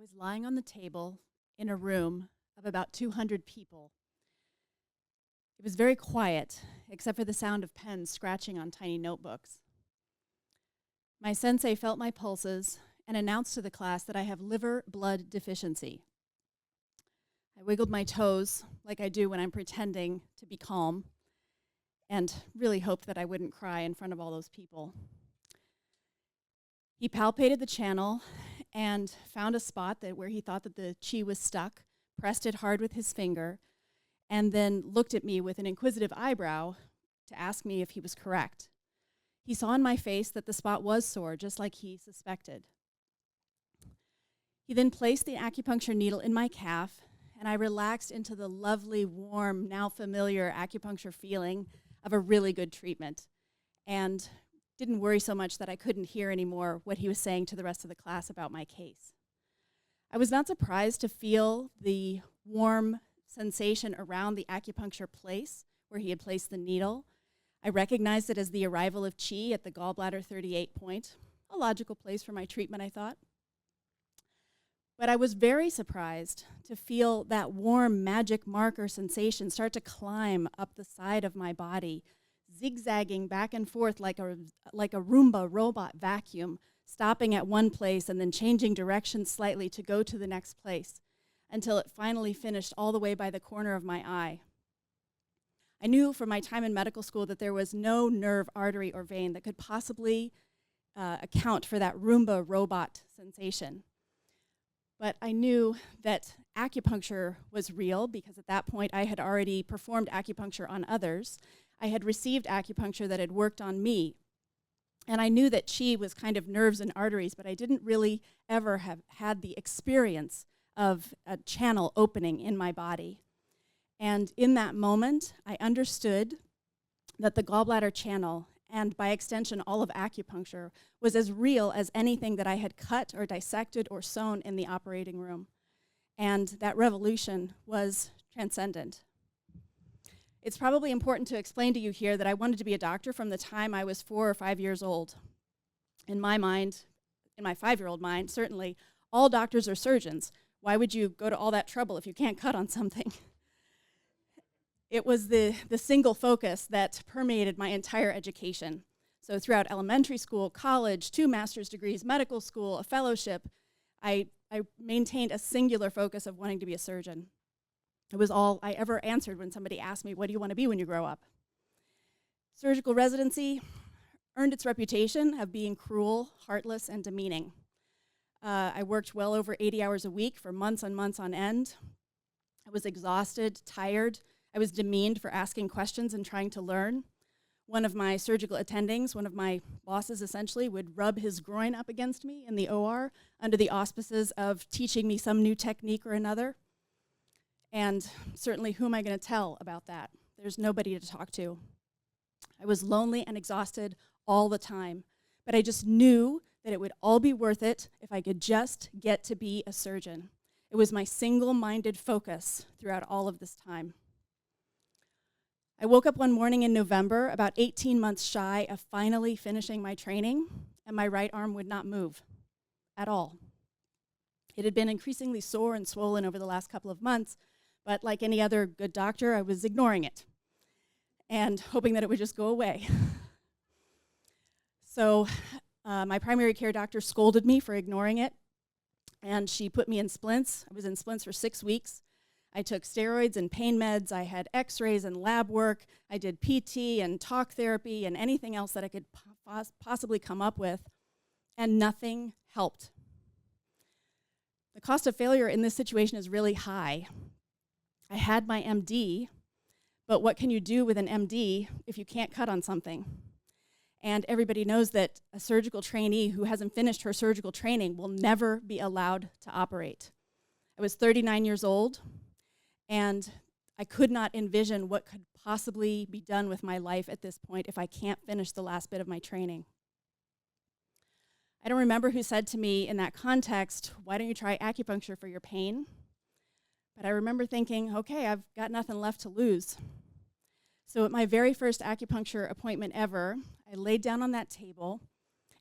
was lying on the table in a room of about 200 people. It was very quiet, except for the sound of pens scratching on tiny notebooks. My sensei felt my pulses and announced to the class that I have liver blood deficiency. I wiggled my toes like I do when I'm pretending to be calm and really hoped that I wouldn't cry in front of all those people. He palpated the channel and found a spot where he thought that the chi was stuck, pressed it hard with his finger, and then looked at me with an inquisitive eyebrow to ask me if he was correct. He saw in my face that the spot was sore, just like he suspected. He then placed the acupuncture needle in my calf, and I relaxed into the lovely, warm, now familiar acupuncture feeling of a really good treatment, and didn't worry so much that I couldn't hear anymore what he was saying to the rest of the class about my case. I was not surprised to feel the warm sensation around the acupuncture place where he had placed the needle. I recognized it as the arrival of chi at the gallbladder 38 point, a logical place for my treatment, I thought. But I was very surprised to feel that warm magic marker sensation start to climb up the side of my body, zigzagging back and forth like a Roomba robot vacuum, stopping at one place and then changing direction slightly to go to the next place, until it finally finished all the way by the corner of my eye. I knew from my time in medical school that there was no nerve, artery, or vein that could possibly account for that Roomba robot sensation. But I knew that acupuncture was real because at that point I had already performed acupuncture on others. I had received acupuncture that had worked on me. And I knew that chi was kind of nerves and arteries, but I didn't really ever have had the experience of a channel opening in my body. And in that moment, I understood that the gallbladder channel, and by extension all of acupuncture, was as real as anything that I had cut or dissected or sewn in the operating room. And that revolution was transcendent. It's probably important to explain to you here that I wanted to be a doctor from the time I was 4 or 5 years old. In my mind, in my 5-year-old mind, certainly, all doctors are surgeons. Why would you go to all that trouble if you can't cut on something? It was the single focus that permeated my entire education. So throughout elementary school, college, 2 master's degrees, medical school, a fellowship, I maintained a singular focus of wanting to be a surgeon. It was all I ever answered when somebody asked me, what do you want to be when you grow up? Surgical residency earned its reputation of being cruel, heartless, and demeaning. I worked well over 80 hours a week for months and months on end. I was exhausted, tired. I was demeaned for asking questions and trying to learn. One of my surgical attendings, one of my bosses essentially, would rub his groin up against me in the OR under the auspices of teaching me some new technique or another. And certainly, who am I going to tell about that? There's nobody to talk to. I was lonely and exhausted all the time, but I just knew that it would all be worth it if I could just get to be a surgeon. It was my single-minded focus throughout all of this time. I woke up one morning in November, about 18 months shy of finally finishing my training, and my right arm would not move at all. It had been increasingly sore and swollen over the last couple of months, but like any other good doctor, I was ignoring it and hoping that it would just go away. So my primary care doctor scolded me for ignoring it, and she put me in splints. I was in splints for 6 weeks. I took steroids and pain meds. I had x-rays and lab work. I did PT and talk therapy and anything else that I could possibly come up with, and nothing helped. The cost of failure in this situation is really high. I had my MD, but what can you do with an MD if you can't cut on something? And everybody knows that a surgical trainee who hasn't finished her surgical training will never be allowed to operate. I was 39 years old, and I could not envision what could possibly be done with my life at this point if I can't finish the last bit of my training. I don't remember who said to me in that context, why don't you try acupuncture for your pain? But I remember thinking, okay, I've got nothing left to lose. So at my very first acupuncture appointment ever, I laid down on that table,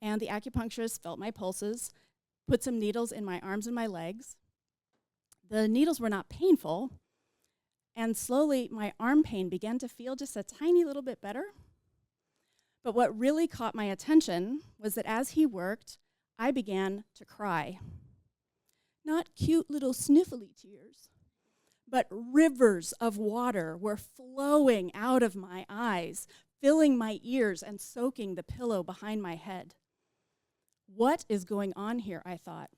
and the acupuncturist felt my pulses, put some needles in my arms and my legs. The needles were not painful, and slowly my arm pain began to feel just a tiny little bit better. But what really caught my attention was that as he worked, I began to cry. Not cute little sniffly tears, but rivers of water were flowing out of my eyes, filling my ears and soaking the pillow behind my head. What is going on here, I thought.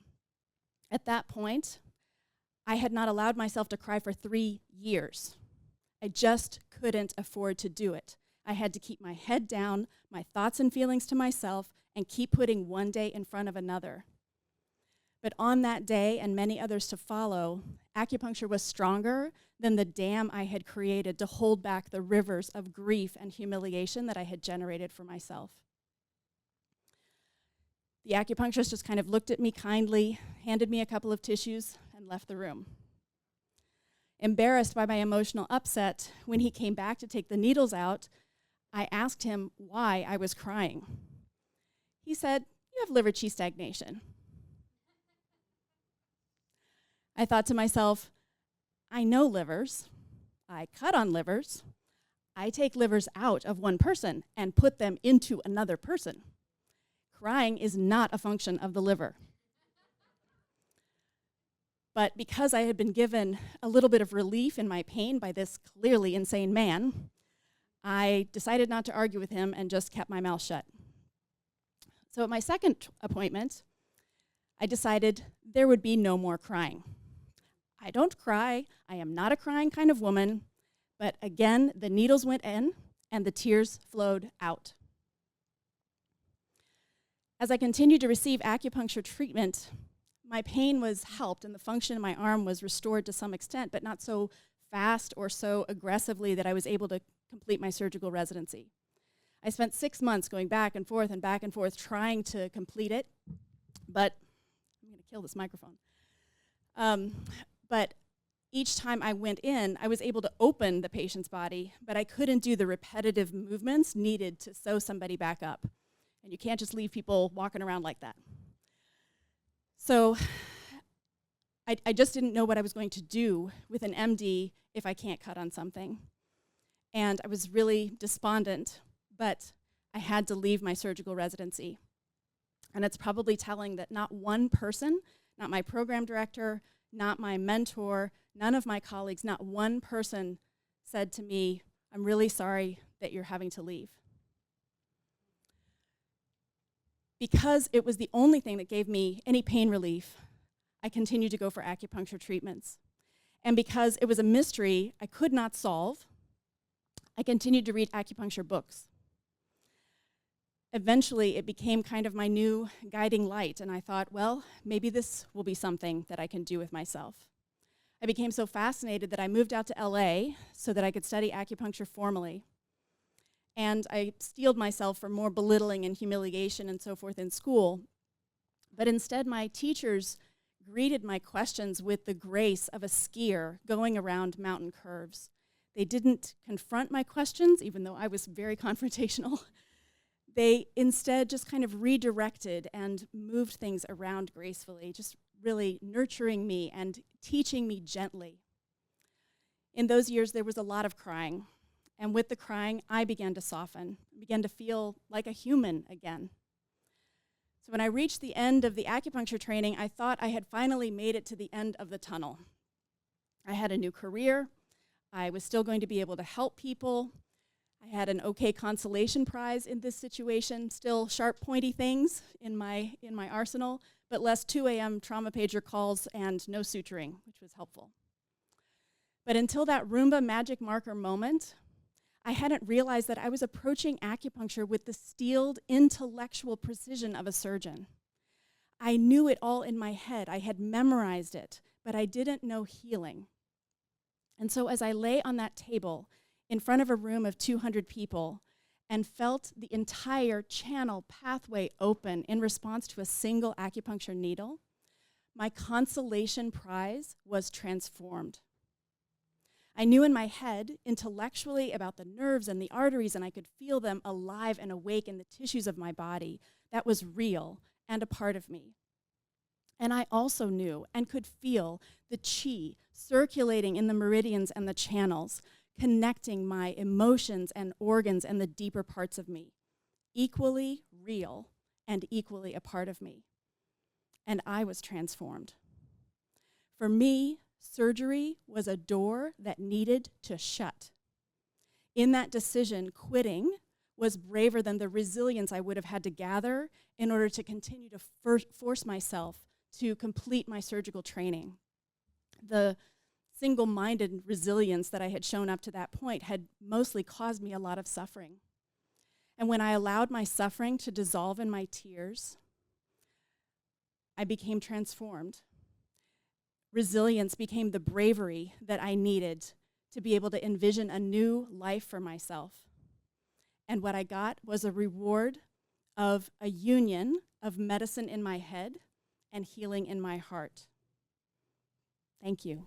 At that point, I had not allowed myself to cry for 3 years. I just couldn't afford to do it. I had to keep my head down, my thoughts and feelings to myself, and keep putting one day in front of another. But on that day, and many others to follow, acupuncture was stronger than the dam I had created to hold back the rivers of grief and humiliation that I had generated for myself. The acupuncturist just kind of looked at me kindly, handed me a couple of tissues, and left the room. Embarrassed by my emotional upset, when he came back to take the needles out, I asked him why I was crying. He said, "You have liver qi stagnation." I thought to myself, I know livers. I cut on livers. I take livers out of one person and put them into another person. Crying is not a function of the liver. But because I had been given a little bit of relief in my pain by this clearly insane man, I decided not to argue with him and just kept my mouth shut. So at my second appointment, I decided there would be no more crying. I don't cry. I am not a crying kind of woman. But again, the needles went in and the tears flowed out. As I continued to receive acupuncture treatment, my pain was helped and the function in my arm was restored to some extent, but not so fast or so aggressively that I was able to complete my surgical residency. I spent 6 months going back and forth trying to complete it, but I'm going to kill this microphone. But each time I went in, I was able to open the patient's body, but I couldn't do the repetitive movements needed to sew somebody back up. And you can't just leave people walking around like that. So I just didn't know what I was going to do with an MD if I can't cut on something. And I was really despondent, but I had to leave my surgical residency. And it's probably telling that not one person, not my program director, not my mentor, none of my colleagues, not one person said to me, "I'm really sorry that you're having to leave." Because it was the only thing that gave me any pain relief, I continued to go for acupuncture treatments. And because it was a mystery I could not solve, I continued to read acupuncture books. Eventually, it became kind of my new guiding light, and I thought, well, maybe this will be something that I can do with myself. I became so fascinated that I moved out to LA so that I could study acupuncture formally. And I steeled myself for more belittling and humiliation and so forth in school. But instead, my teachers greeted my questions with the grace of a skier going around mountain curves. They didn't confront my questions, even though I was very confrontational. They instead just kind of redirected and moved things around gracefully, just really nurturing me and teaching me gently. In those years, there was a lot of crying. And with the crying, I began to soften, began to feel like a human again. So when I reached the end of the acupuncture training, I thought I had finally made it to the end of the tunnel. I had a new career. I was still going to be able to help people. I had an okay consolation prize in this situation, still sharp, pointy things in my arsenal, but less 2 a.m. trauma pager calls and no suturing, which was helpful. But until that Roomba magic marker moment, I hadn't realized that I was approaching acupuncture with the steeled intellectual precision of a surgeon. I knew it all in my head. I had memorized it, but I didn't know healing. And so as I lay on that table in front of a room of 200 people and felt the entire channel pathway open in response to a single acupuncture needle, my consolation prize was transformed. I knew in my head, intellectually, about the nerves and the arteries, and I could feel them alive and awake in the tissues of my body. That was real and a part of me. And I also knew and could feel the chi circulating in the meridians and the channels, connecting my emotions and organs and the deeper parts of me, equally real and equally a part of me. And I was transformed. For me, surgery was a door that needed to shut. In that decision, quitting was braver than the resilience I would have had to gather in order to continue to force myself to complete my surgical training. The single-minded resilience that I had shown up to that point had mostly caused me a lot of suffering. And when I allowed my suffering to dissolve in my tears, I became transformed. Resilience became the bravery that I needed to be able to envision a new life for myself. And what I got was a reward of a union of medicine in my head and healing in my heart. Thank you.